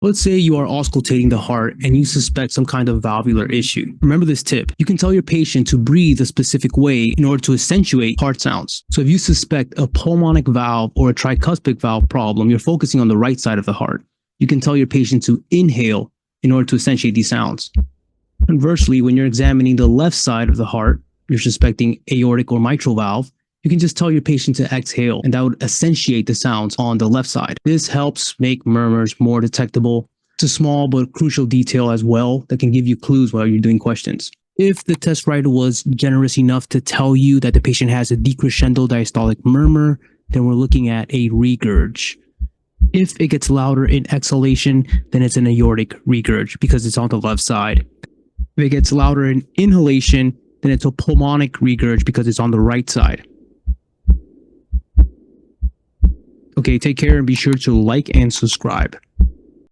Let's say you are auscultating the heart and you suspect some kind of valvular issue. Remember this tip. You can tell your patient to breathe a specific way in order to accentuate heart sounds. So if you suspect a pulmonic valve or a tricuspid valve problem, you're focusing on the right side of the heart. You can tell your patient to inhale in order to accentuate these sounds. Conversely, when you're examining the left side of the heart, you're suspecting aortic or mitral valve, you can just tell your patient to exhale, and that would accentuate the sounds on the left side. This helps make murmurs more detectable. It's a small but crucial detail as well that can give you clues while you're doing questions. If the test writer was generous enough to tell you that the patient has a decrescendo diastolic murmur, then we're looking at a regurg. If it gets louder in exhalation, then it's an aortic regurg because it's on the left side. If it gets louder in inhalation, then it's a pulmonic regurg because it's on the right side. Okay, take care and be sure to like and subscribe.